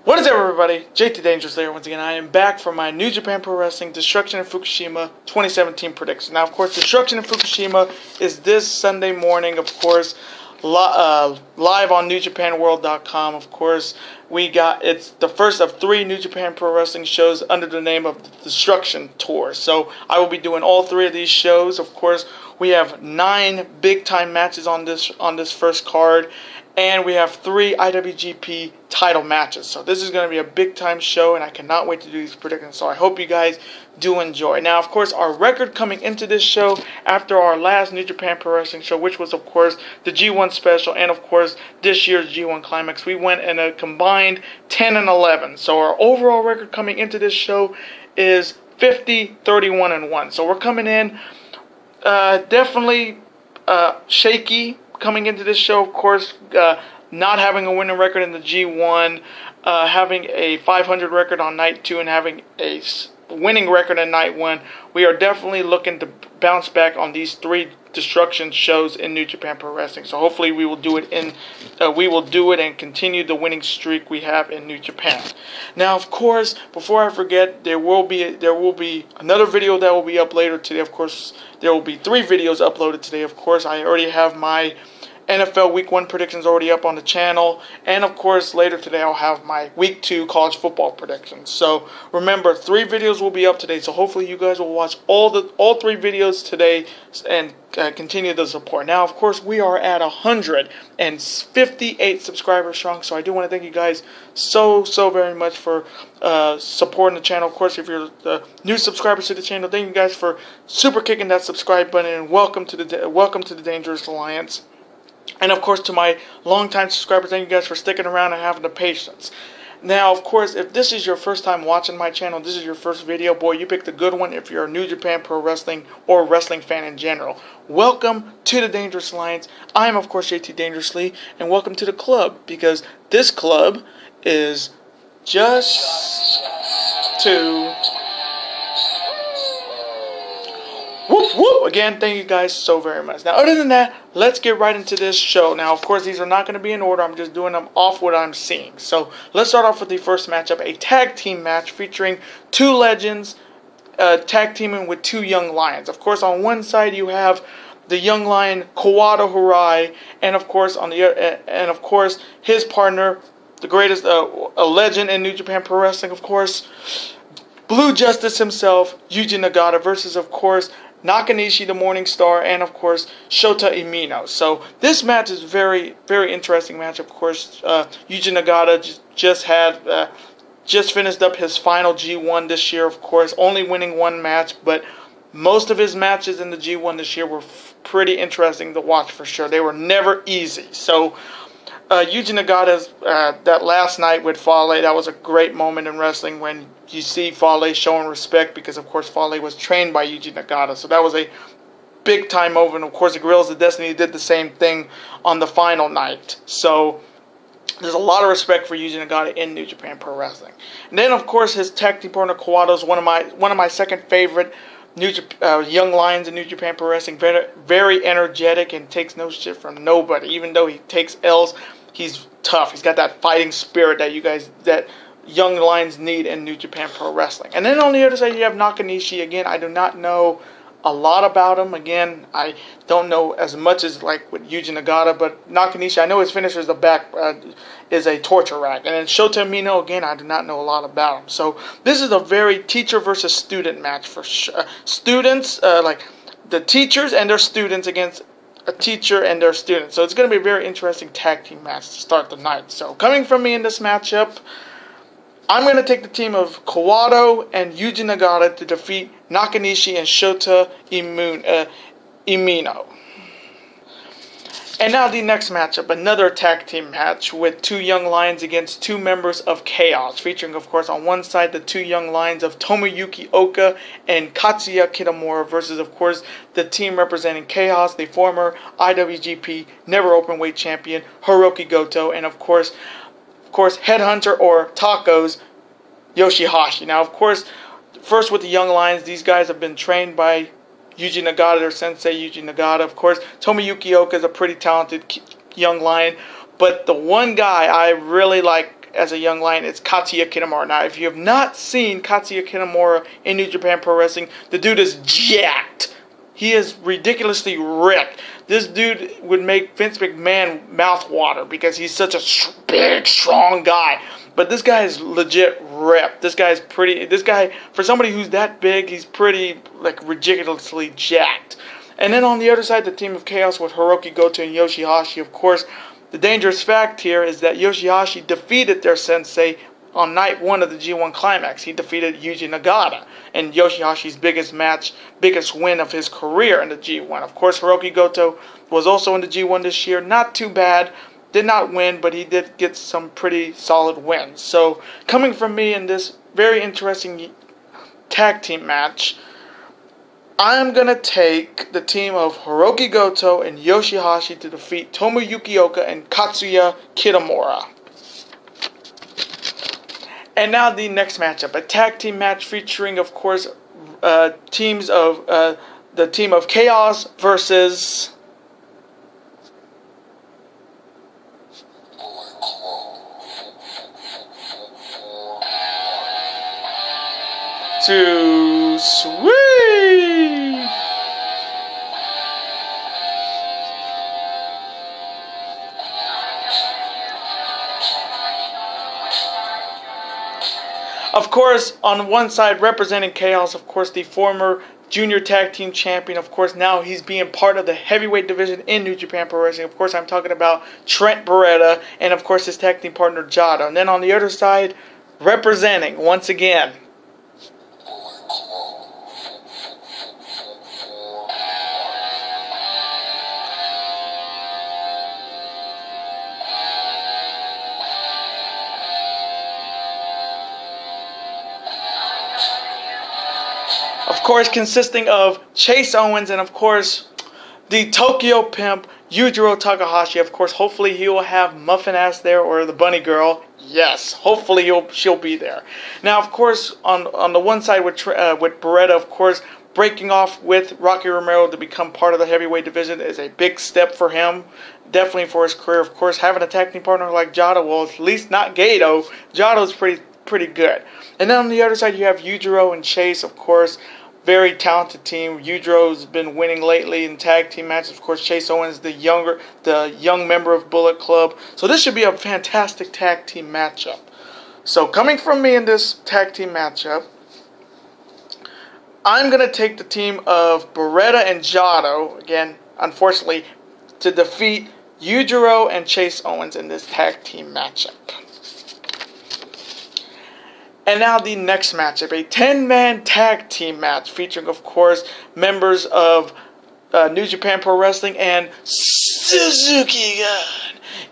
What is up, everybody? JT Dangerous here once again. I am back for my New Japan Pro Wrestling Destruction in Fukushima 2017 prediction. Now, of course, Destruction in Fukushima is this Sunday morning, of course, live on NewJapanWorld.com. Of course, it's the first of 3 New Japan Pro Wrestling shows under the name of the Destruction Tour. So I will be doing all 3 of these shows. Of course, we have 9 big time matches on this first card. And we have 3 IWGP title matches. So this is going to be a big time show, and I cannot wait to do these predictions. So I hope you guys do enjoy. Now, of course, our record coming into this show after our last New Japan Pro Wrestling show, which was, of course, the G1 special and, of course, this year's G1 Climax, we went in a combined 10-11. So our overall record coming into this show is 50-31-1. So we're coming in definitely shaky. Coming into this show, of course, not having a winning record in the G1, having a 500 record on night 2, and having a winning record in night 1, we are definitely looking to bounce back on these 3 destruction shows in New Japan Pro Wrestling. So hopefully we will do it and continue the winning streak we have in New Japan. Now, of course, before I forget, there will be another video that will be up later today. Of course, there will be 3 videos uploaded today. Of course, I already have my NFL Week 1 predictions already up on the channel. And, of course, later today I'll have my Week 2 college football predictions. So, remember, 3 videos will be up today. So, hopefully you guys will watch all 3 videos today and continue the support. Now, of course, we are at 158 subscribers strong. So, I do want to thank you guys so very much for supporting the channel. Of course, if you're new subscribers to the channel, thank you guys for super kicking that subscribe button. And welcome to the Dangerous Alliance. And, of course, to my longtime subscribers, thank you guys for sticking around and having the patience. Now, of course, if this is your first time watching my channel, this is your first video, boy, you picked a good one if you're a New Japan Pro Wrestling or a wrestling fan in general. Welcome to the Dangerous Alliance. I am, of course, JT Dangerously, and welcome to the club, because this club is just to... Whoop, whoop. Again, thank you guys so very much. Now, other than that, let's get right into this show. Now, of course, these are not going to be in order. I'm just doing them off what I'm seeing. So, let's start off with the first matchup, a tag team match featuring 2 legends tag teaming with 2 young lions. Of course, on one side, you have the young lion Kawada Harai, and of course, his partner, the greatest, a legend in New Japan Pro Wrestling, of course, Blue Justice himself, Yuji Nagata, versus, of course, Nakanishi, the Morning Star, and of course Shota Umino. So this match is very interesting match. Of course, Yuji Nagata just finished up his final G1 this year. Of course, only winning 1 match, but most of his matches in the G1 this year were pretty interesting to watch for sure. They were never easy. So Yuji Nagata's that last night with Fale, that was a great moment in wrestling when you see Fale showing respect, because of course Fale was trained by Yuji Nagata. So that was a big time moment. And of course the Guerrillas of Destiny did the same thing on the final night. So there's a lot of respect for Yuji Nagata in New Japan Pro Wrestling. And then of course his tag team partner Kawada is one of my second favorite young lions in New Japan Pro Wrestling. Very energetic and takes no shit from nobody. Even though he takes L's, he's tough. He's got that fighting spirit that young lions need in New Japan Pro Wrestling. And then on the other side, you have Nakanishi. Again, I do not know a lot about him. Again, I don't know as much as like with Yuji Nagata, but Nakanishi, I know his finisher is a torture rack. And then Shota Umino, again, I do not know a lot about him. So this is a very teacher versus student match for students, like the teachers and their students against a teacher and their students. So it's going to be a very interesting tag team match to start the night. So coming from me in this matchup, I'm going to take the team of Kawada and Yuji Nagata to defeat Nakanishi and Shota Umino. And now the next matchup, another tag team match with 2 young lions against 2 members of Chaos, featuring, of course, on one side the 2 young lions of Tomoyuki Oka and Katsuya Kitamura versus, of course, the team representing Chaos, the former IWGP Never Openweight champion Hiroki Goto, and of course, Headhunter or Tacos Yoshihashi. Now, of course, first with the young lions, these guys have been trained by Yuji Nagata, their sensei Yuji Nagata. Of course, Tomoyuki Oka is a pretty talented young lion, but the one guy I really like as a young lion, it's Katsuya Kitamura. Now, if you have not seen Katsuya Kitamura in New Japan Pro Wrestling, the dude is jacked. He is ridiculously ripped. This dude would make Vince McMahon mouth water because he's such a big, strong guy. But this guy is legit ripped. This guy's pretty. This guy, for somebody who's that big, he's pretty, like, ridiculously jacked. And then on the other side, the team of Chaos with Hiroki Goto and Yoshihashi. Of course, the dangerous fact here is that Yoshihashi defeated their sensei on night 1 of the G1 Climax. He defeated Yuji Nagata in Yoshihashi's biggest win of his career in the G1. Of course, Hiroki Goto was also in the G1 this year. Not too bad. Did not win, but he did get some pretty solid wins. So, coming from me in this very interesting tag team match, I'm going to take the team of Hiroki Goto and Yoshihashi to defeat Tomoyuki Oka and Katsuya Kitamura. And now the next matchup, a tag team match featuring, of course, teams of the team of Chaos versus Too Sweet. Of course, on one side representing Chaos, of course, the former junior tag team champion. Of course, now he's being part of the heavyweight division in New Japan Pro Wrestling. Of course, I'm talking about Trent Beretta and, of course, his tag team partner Jado. And then on the other side, representing, once again, consisting of Chase Owens and, of course, the Tokyo Pimp, Yujiro Takahashi. Of course, hopefully he will have Muffin Ass there, or the Bunny Girl. Yes, hopefully she'll be there. Now, of course, on the one side with Beretta, of course, breaking off with Rocky Romero to become part of the heavyweight division is a big step for him. Definitely for his career. Of course, having a tag team partner like Jado, well, at least not Gato. Jado's pretty good. And then on the other side, you have Yujiro and Chase, of course. Very talented team. Yujiro's been winning lately in tag team matches. Of course, Chase Owens, the young member of Bullet Club. So this should be a fantastic tag team matchup. So coming from me in this tag team matchup, I'm going to take the team of Beretta and Jado, again, unfortunately, to defeat Yujiro and Chase Owens in this tag team matchup. And now the next matchup, a 10-man tag team match featuring, of course, members of New Japan Pro Wrestling and Suzuki-gun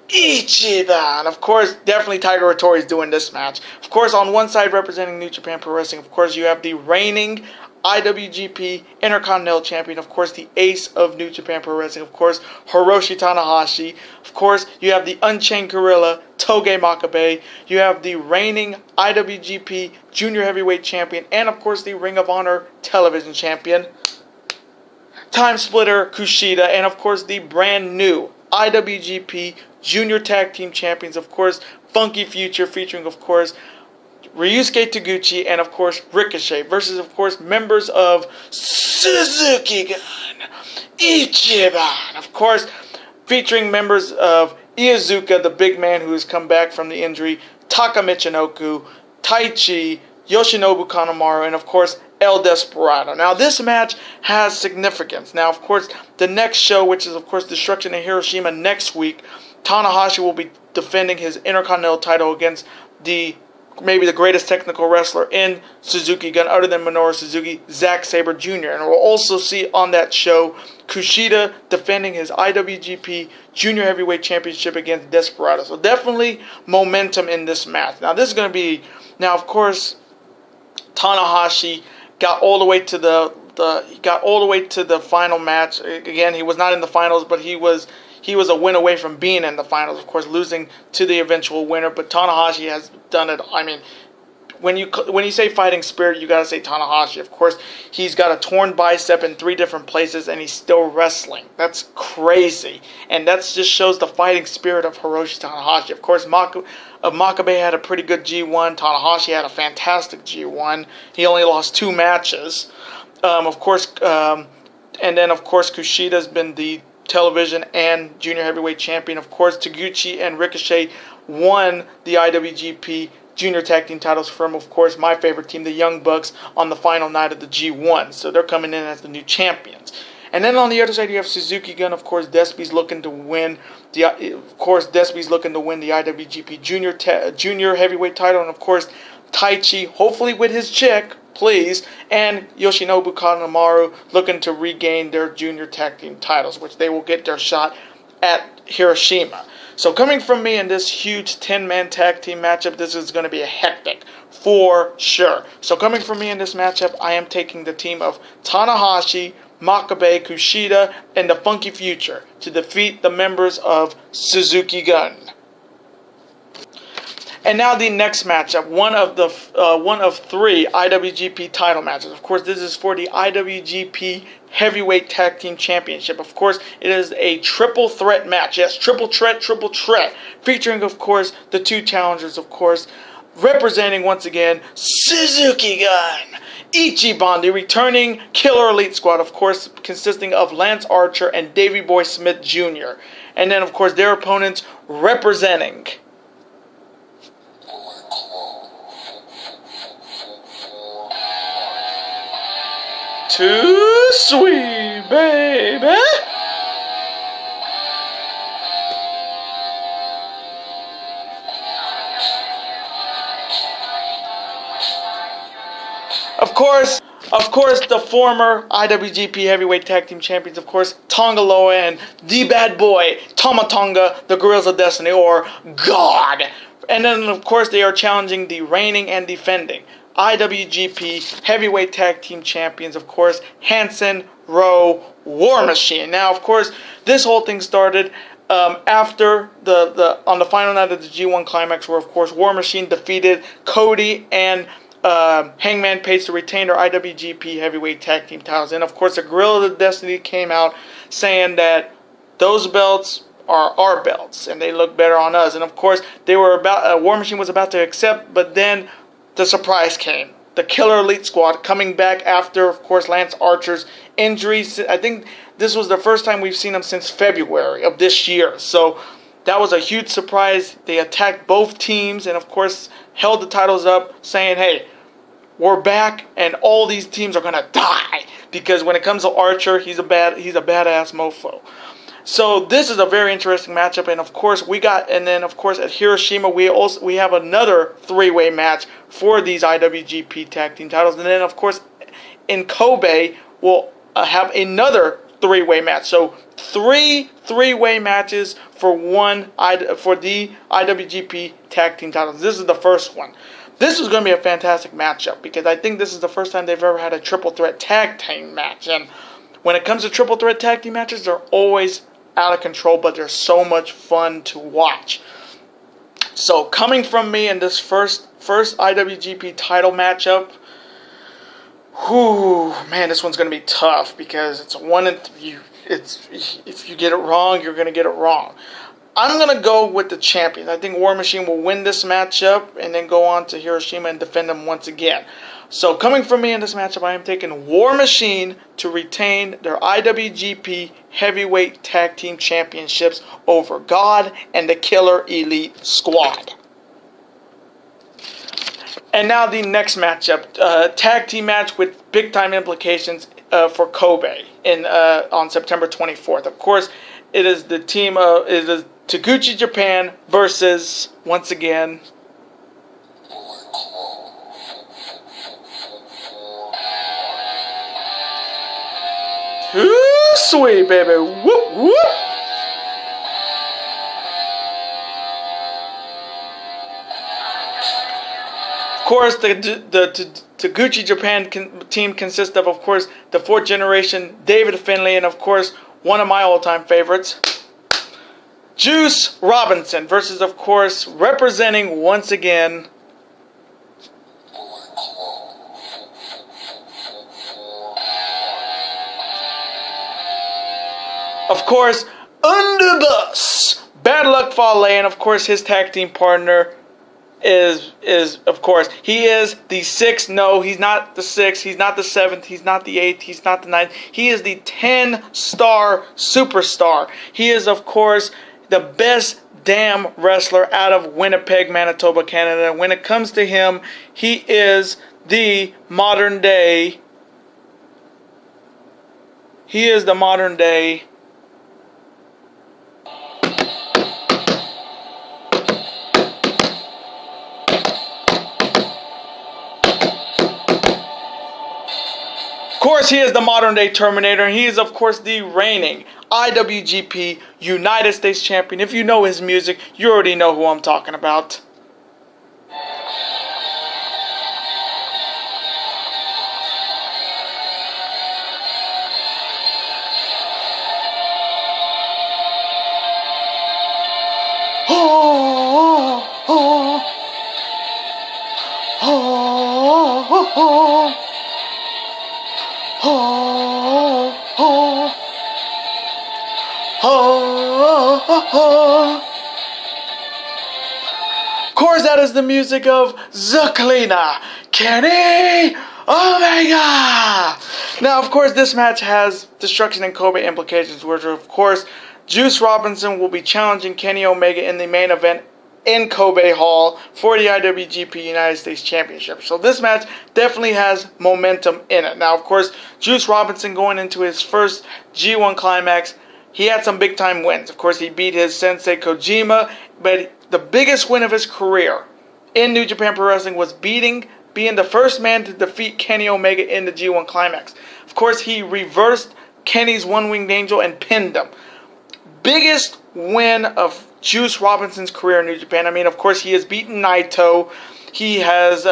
Ichiban. Of course, definitely Tiger Hattori is doing this match. Of course, on one side representing New Japan Pro Wrestling, of course, you have the reigning IWGP Intercontinental Champion, of course, the ace of New Japan Pro Wrestling, of course, Hiroshi Tanahashi. Of course, you have the Unchained Gorilla, Toge Makabe. You have the reigning IWGP Junior Heavyweight Champion, and, of course, the Ring of Honor Television Champion, Time Splitter Kushida, and, of course, the brand new IWGP Junior Tag Team Champions, of course, Funky Future, featuring, of course, Ryusuke Taguchi and, of course, Ricochet versus, of course, members of Suzuki-gun Ichiban. Of course, featuring members of Iizuka, the big man who has come back from the injury, Taka Michinoku, Taichi, Yoshinobu Kanemaru, and, of course, El Desperado. Now, this match has significance. Now, of course, the next show, which is, of course, Destruction in Hiroshima next week, Tanahashi will be defending his Intercontinental title against maybe the greatest technical wrestler in Suzuki-gun other than Minoru Suzuki, Zack Sabre Jr. And we'll also see on that show Kushida defending his IWGP Junior Heavyweight Championship against Desperado. So definitely momentum in this match. Now this is going to be, of course, Tanahashi got all the way to the final match. Again, he was not in the finals, but he was a win away from being in the finals, of course, losing to the eventual winner. But Tanahashi has done it, when you say fighting spirit, you gotta say Tanahashi. Of course, he's got a torn bicep in 3 different places, and he's still wrestling. That's crazy, and that just shows the fighting spirit of Hiroshi Tanahashi. Of course, Makabe had a pretty good G1. Tanahashi had a fantastic G1. He only lost 2 matches. And then of course Kushida's been the television and junior heavyweight champion. Of course, Taguchi and Ricochet won the IWGP junior tag team titles from, of course, my favorite team, the Young Bucks, on the final night of the G1. So they're coming in as the new champions. And then on the other side, you have Suzuki Gun. Of course, Despy's looking to win the IWGP junior heavyweight title, and of course, Taichi, hopefully with his chick, please, and Yoshinobu Kanemaru looking to regain their junior tag team titles, which they will get their shot at Hiroshima. So coming from me in this huge 10-man tag team matchup, this is going to be a hectic for sure. So coming from me in this matchup, I am taking the team of Tanahashi, Makabe, Kushida, and the Funky Future to defeat the members of Suzuki Gun. And now the next matchup, one of 3 IWGP title matches. Of course, this is for the IWGP Heavyweight Tag Team Championship. Of course, it is a triple threat match. Yes, triple threat, featuring, of course, the 2 challengers, of course, representing once again Suzuki Gun, Ichiban, the returning Killer Elite Squad, of course, consisting of Lance Archer and Davey Boy Smith Jr. And then, of course, their opponents representing Too Sweet, baby. Of course, the former IWGP Heavyweight Tag Team Champions, of course, Tonga Loa and the bad boy, Tama Tonga, the Gorillas of Destiny, or God. And then, of course, they are challenging the reigning and defending IWGP Heavyweight Tag Team Champions, of course, Hanson, Rowe, War Machine. Now, of course, this whole thing started after on the final night of the G1 Climax, where, of course, War Machine defeated Cody and Hangman Page to retain their IWGP Heavyweight Tag Team titles. And, of course, the Guerrilla of Destiny came out saying that those belts are our belts, and they look better on us. And, of course, War Machine was about to accept, but then the surprise came. The Killer Elite Squad coming back after, of course, Lance Archer's injuries. I think this was the first time we've seen him since February of this year. So that was a huge surprise. They attacked both teams and, of course, held the titles up, saying, hey, we're back and all these teams are going to die. Because when it comes to Archer, he's a badass mofo. So this is a very interesting matchup, and of course at Hiroshima we have another 3-way match for these IWGP Tag Team titles, and then of course in Kobe we'll have another 3-way match. So 3-way matches for the IWGP Tag Team titles. This is the first one. This is going to be a fantastic matchup because I think this is the first time they've ever had a triple threat tag team match, and when it comes to triple threat tag team matches, they're always out of control, but they're so much fun to watch. So coming from me in this first IWGP title matchup, this one's going to be tough because it's if you get it wrong, you're going to get it wrong. I'm going to go with the champions. I think War Machine will win this matchup and then go on to Hiroshima and defend them once again. So coming from me in this matchup, I am taking War Machine to retain their IWGP Heavyweight Tag Team Championships over God and the Killer Elite Squad. And now the next matchup, tag team match with big time implications for Kobe on September 24th. Of course, it is the team of Taguchi Japan versus, once again, Too Sweet, baby. Whoop, whoop. Of course, the Taguchi Japan team consists of course, the 4th generation David Finlay, and, of course, one of my all-time favorites, Juice Robinson, versus, of course, representing once again of course, under the bus, Bad Luck Fale, and of course his tag team partner is of course, he is the 6th. No, he's not the 6th. He's not the 7th. He's not the 8th. He's not the 9th. He is the 10-star superstar. He is, of course, the best damn wrestler out of Winnipeg, Manitoba, Canada. When it comes to him, he is the modern day. He is the modern day. Of course, he is the modern day Terminator, and he is, of course, the reigning IWGP United States Champion. If you know his music, you already know who I'm talking about. Of course, that is the music of Zaklina, Kenny Omega. Now, of course, this match has Destruction and Kobe implications, which, of course, Juice Robinson will be challenging Kenny Omega in the main event in Kobe Hall for the IWGP United States Championship. So this match definitely has momentum in it. Now, of course, Juice Robinson going into his first G1 Climax, he had some big time wins. Of course, he beat his sensei Kojima, but the biggest win of his career in New Japan Pro Wrestling was being the first man to defeat Kenny Omega in the G1 Climax. Of course, he reversed Kenny's one-winged angel and pinned him. Biggest win of Juice Robinson's career in New Japan. I mean, of course, he has beaten Naito. He has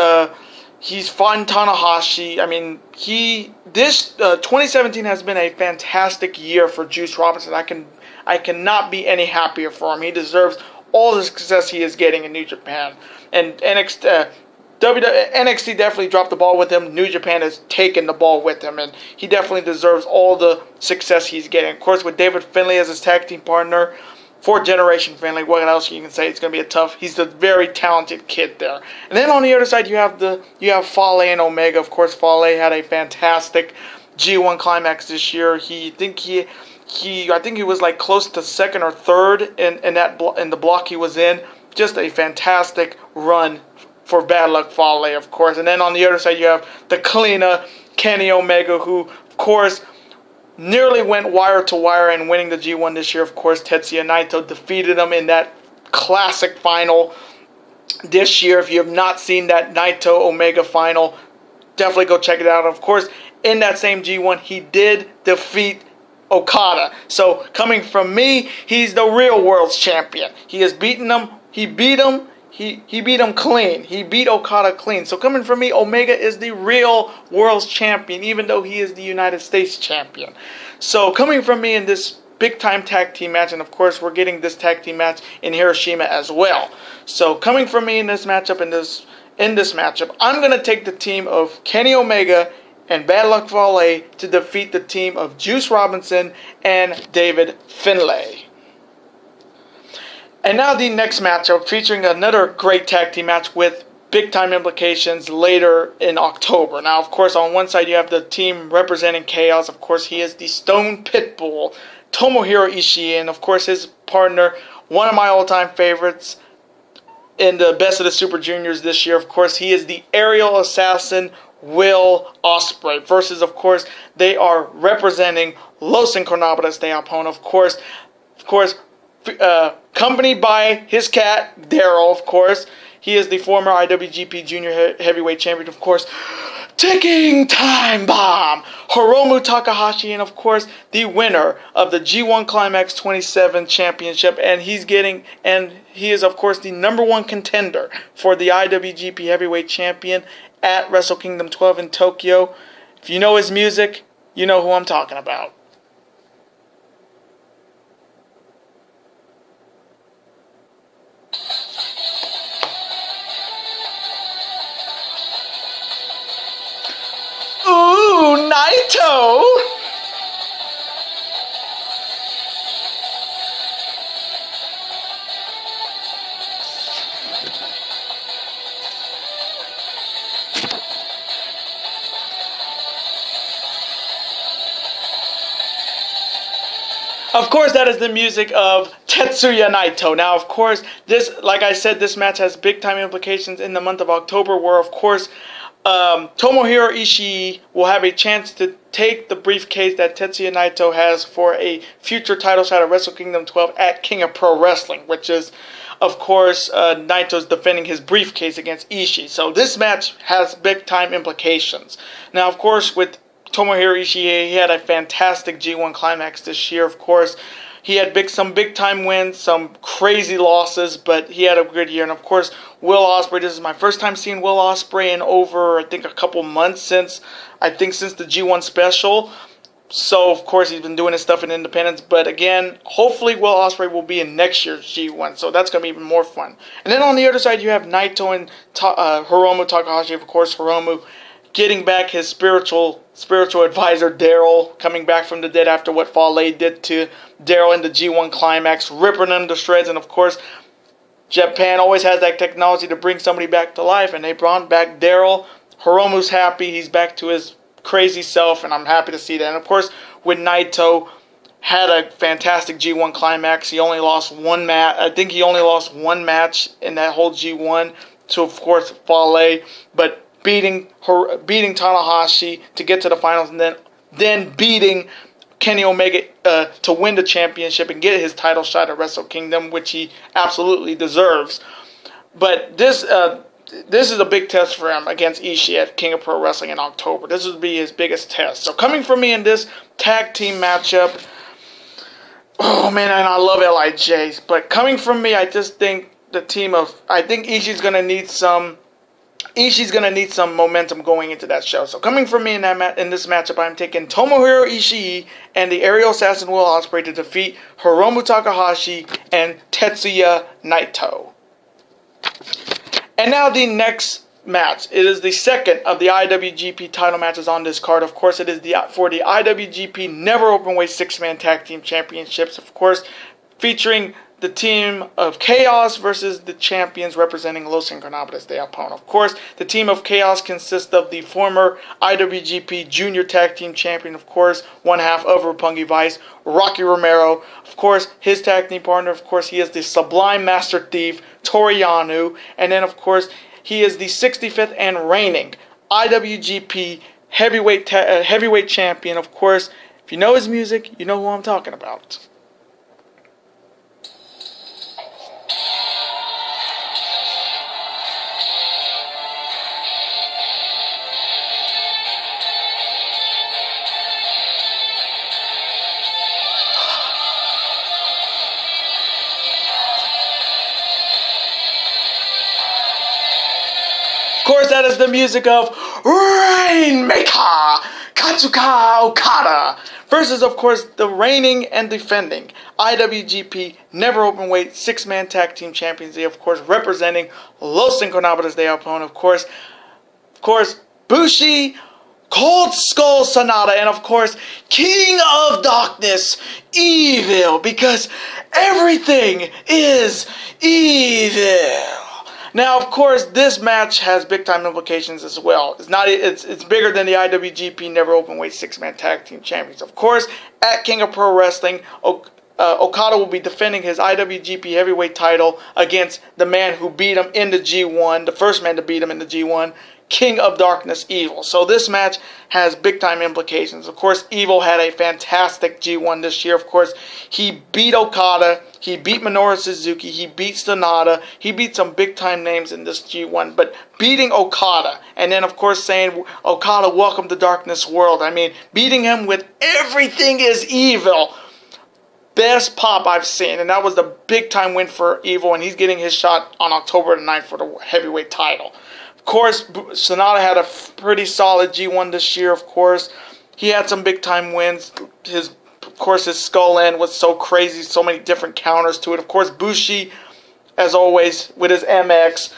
he's fought Tanahashi. I mean, 2017 has been a fantastic year for Juice Robinson. I cannot be any happier for him. He deserves all the success he is getting in New Japan. And NXT definitely dropped the ball with him. New Japan has taken the ball with him, and he definitely deserves all the success he's getting. Of course, with David Finlay as his tag team partner, 4th generation Finlay, what else you can say? It's going to be a tough. He's a very talented kid there. And then on the other side, you have Fale and Omega. Of course, Fale had a fantastic G1 Climax this year. I think he was like close to 2nd or 3rd in the block he was in. Just a fantastic run for Bad Luck Fale, of course. And then on the other side, you have the cleaner Kenny Omega, who, of course, nearly went wire to wire and winning the G1 this year. Of course, Tetsuya Naito defeated him in that classic final this year. If you have not seen that Naito Omega final, definitely go check it out. Of course, in that same G1, he did defeat Okada. So, coming from me, he's the real world's champion. He has beaten him. He beat him. He beat him clean. He beat Okada clean. So coming from me, Omega is the real world's champion, even though he is the United States champion. So coming from me in this big-time tag team match, and of course we're getting this tag team match in Hiroshima as well. So coming from me in this matchup, I'm going to take the team of Kenny Omega and Bad Luck Fale to defeat the team of Juice Robinson and David Finlay. And now the next matchup, featuring another great tag team match with big-time implications later in October. Now, of course, on one side you have the team representing Chaos. Of course, he is the Stone Pitbull, Tomohiro Ishii, and of course his partner, one of my all-time favorites in the Best of the Super Juniors this year. Of course, he is the aerial assassin, Will Ospreay. Versus, of course, they are representing Los Incarnables de Japón. Of course, accompanied by his cat, Daryl, of course. He is the former IWGP Junior Heavyweight Champion, of course. Ticking Time Bomb, Hiromu Takahashi, and of course, the winner of the G1 Climax 27 Championship. And he is, of course, the #1 contender for the IWGP Heavyweight Champion at Wrestle Kingdom 12 in Tokyo. If you know his music, you know who I'm talking about. Ooh, Naito! Of course, that is the music of Tetsuya Naito. Now, of course, this, like I said, this match has big-time implications in the month of October, where, of course, Tomohiro Ishii will have a chance to take the briefcase that Tetsuya Naito has for a future title shot at Wrestle Kingdom 12 at King of Pro Wrestling, which is, of course, Naito's defending his briefcase against Ishii. So this match has big-time implications. Now, of course, with Tomohiro Ishii, he had a fantastic G1 climax this year, of course. He had some big-time wins, some crazy losses, but he had a good year. And, of course, Will Ospreay. This is my first time seeing Will Ospreay in over, I think, a couple months since the G1 special. So, of course, he's been doing his stuff in Independence. But, again, hopefully Will Ospreay will be in next year's G1. So that's going to be even more fun. And then on the other side, you have Naito and Hiromu Takahashi. Of course, Hiromu getting back his spiritual advisor, Daryl, coming back from the dead after what Fale did to Daryl in the G1 climax, ripping him to shreds. And, of course, Japan always has that technology to bring somebody back to life. And they brought back Daryl. Hiromu's happy. He's back to his crazy self, and I'm happy to see that. And, of course, with Naito, had a fantastic G1 climax. He only lost one match. I think he only lost one match in that whole G1 to, of course, Fale. But beating Tanahashi to get to the finals, and then beating Kenny Omega to win the championship and get his title shot at Wrestle Kingdom, which he absolutely deserves. But this is a big test for him against Ishii at King of Pro Wrestling in October. This will be his biggest test. So coming from me in this tag team matchup, oh man, and I love LIJs, but coming from me, I just think I think Ishii's going to need some momentum going into that show. So coming from me in this matchup, I'm taking Tomohiro Ishii and the aerial assassin Will Ospreay to defeat Hiromu Takahashi and Tetsuya Naito. And now the next match. It is the second of the IWGP title matches on this card. Of course, it is for the IWGP Never Openweight 6-Man Tag Team Championships. Of course, featuring the team of Chaos versus the champions representing Los Ingobernables de Japón. Of course, the team of Chaos consists of the former IWGP Junior Tag Team Champion, of course, one half of Roppongi Vice, Rocky Romero. Of course, his tag team partner, of course, he is the Sublime Master Thief, Toru Yano. And then, of course, he is the 65th and reigning IWGP heavyweight champion. Of course, if you know his music, you know who I'm talking about. Of course, that is the music of Rainmaker Kazuchika Okada versus, of course, the reigning and defending IWGP Never Openweight 6-Man Tag Team Champions. They, of course, representing Los Ingobernables de Japón. Of course, Bushi, Cold Skull Sonata, and, of course, King of Darkness, Evil, because everything is evil. Now, of course, this match has big-time implications as well. It's bigger than the IWGP Never Openweight 6-Man Tag Team Champions. Of course, at King of Pro Wrestling, Okada will be defending his IWGP Heavyweight title against the man who beat him in the G1, the first man to beat him in the G1, King of Darkness, Evil. So this match has big-time implications. Of course, Evil had a fantastic G1 this year. Of course, he beat Okada, he beat Minoru Suzuki, he beat Sonata, he beat some big-time names in this G1. But beating Okada, and then, of course, saying, Okada, welcome to Darkness World. I mean, beating him with everything is evil. Best pop I've seen, and that was the big-time win for Evil, and he's getting his shot on October the 9th for the heavyweight title. Of course, Sonata had a pretty solid G1 this year, of course. He had some big-time wins. His Skull End was so crazy, so many different counters to it. Of course, Bushi, as always, with his MX,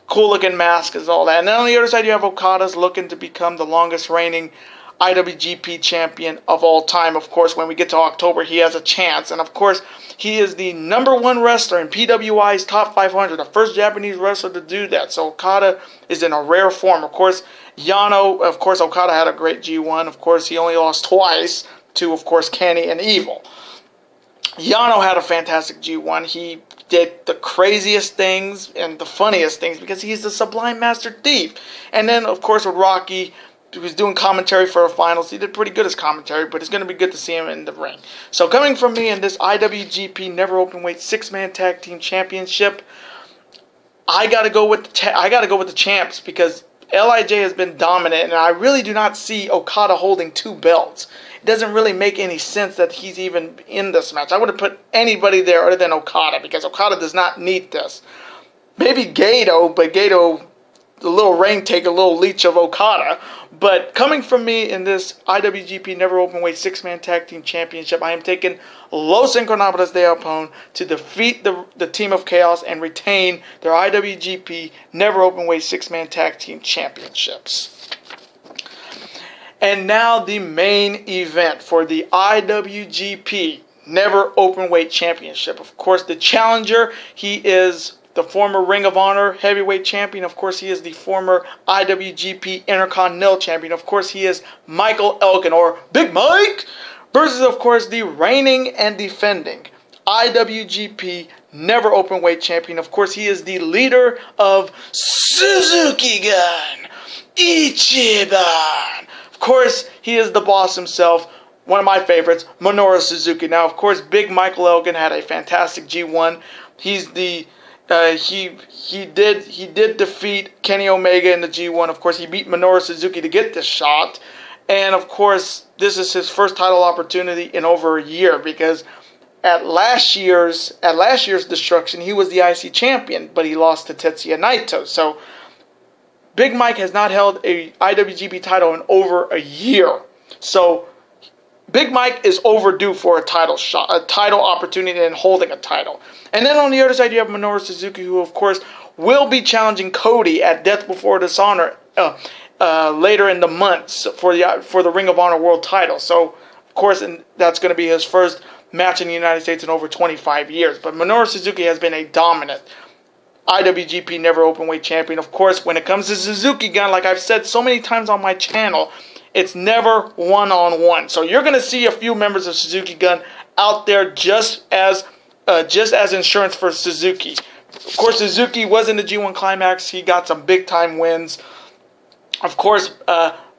cool-looking mask and all that. And then on the other side, you have Okada's looking to become the longest-reigning IWGP champion of all time. Of course, when we get to October, he has a chance. And, of course, he is the #1 wrestler in PWI's Top 500, the first Japanese wrestler to do that. So Okada is in a rare form. Of course, Okada had a great G1. Of course, he only lost twice to, of course, Kenny and Evil. Yano had a fantastic G1. He did the craziest things and the funniest things because he's the Sublime Master Thief. And then, of course, with Rocky, he was doing commentary for the finals. He did pretty good as commentary, but it's going to be good to see him in the ring. So coming from me in this IWGP Never Openweight 6-Man Tag Team Championship, I gotta go with the champs because LIJ has been dominant, and I really do not see Okada holding 2 belts. It doesn't really make any sense that he's even in this match. I would have put anybody there other than Okada because Okada does not need this. Maybe Gato, but Gato, the little rain take a little leech of Okada. But coming from me in this IWGP Never Openweight 6-Man Tag Team Championship, I am taking Los Incarnables de Japón to defeat the Team of Chaos and retain their IWGP Never Openweight 6-Man Tag Team Championships. And now the main event for the IWGP Never Openweight Championship. Of course, the challenger, he is the former Ring of Honor Heavyweight Champion. Of course, he is the former IWGP Intercontinental Champion. Of course, he is Michael Elgin, or Big Mike, versus, of course, the reigning and defending IWGP Never Openweight Champion. Of course, he is the leader of Suzuki Gun, Ichiban. Of course, he is the boss himself. One of my favorites, Minoru Suzuki. Now, of course, Big Michael Elgin had a fantastic G1. He's the he did defeat Kenny Omega in the G1. Of course, he beat Minoru Suzuki to get this shot. And of course, this is his first title opportunity in over a year because at last year's Destruction, he was the IC champion, but he lost to Tetsuya Naito. So Big Mike has not held a IWGP title in over a year. So Big Mike is overdue for a title shot, a title opportunity, and holding a title. And then on the other side, you have Minoru Suzuki, who of course will be challenging Cody at Death Before Dishonor later in the months for the Ring of Honor World Title. So of course, and that's going to be his first match in the United States in over 25 years. But Minoru Suzuki has been a dominant IWGP Never Openweight Champion. Of course, when it comes to Suzuki Gun, like I've said so many times on my channel, it's never one-on-one. So you're going to see a few members of Suzuki Gun out there just as insurance for Suzuki. Of course, Suzuki was in the G1 Climax. He got some big-time wins. Of course,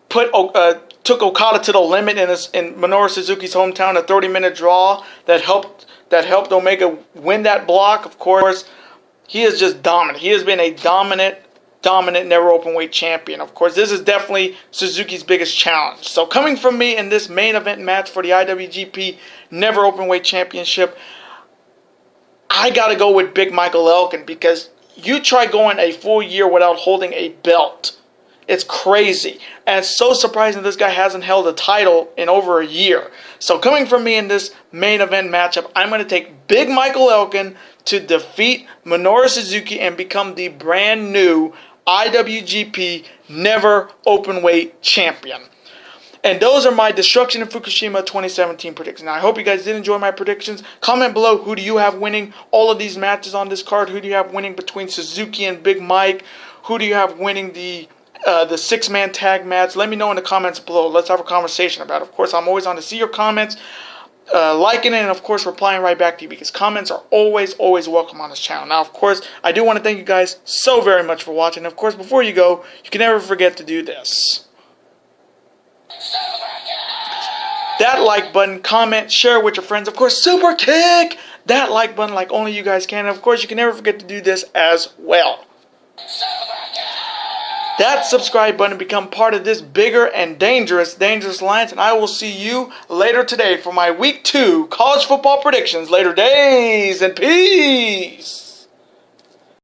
took Okada to the limit in Minoru Suzuki's hometown, a 30-minute draw that helped Omega win that block. Of course, he is just dominant. He has been a dominant Never Openweight Champion. Of course, this is definitely Suzuki's biggest challenge. So coming from me in this main event match for the IWGP Never Openweight Championship, I got to go with Big Michael Elgin because you try going a full year without holding a belt. It's crazy. And it's so surprising this guy hasn't held a title in over a year. So coming from me in this main event matchup, I'm going to take Big Michael Elgin to defeat Minoru Suzuki and become the brand new IWGP Never Openweight Champion. And those are my Destruction in Fukushima 2017 predictions. Now, I hope you guys did enjoy my predictions. Comment below, who do you have winning all of these matches on this card? Who do you have winning between Suzuki and Big Mike? Who do you have winning the 6-man tag match? Let me know in the comments below. Let's have a conversation about it. Of course, I'm always on to see your comments, liking it, and of course replying right back to you because comments are always welcome on this channel. Now, of course, I do want to thank you guys so very much for watching. Of course, before you go, you can never forget to do this. That like button, comment, share with your friends. Of course, super kick that like button like only you guys can. And of course, you can never forget to do this as well. That subscribe button, become part of this bigger and dangerous alliance. And I will see you later today for my Week 2 college football predictions. Later days and peace.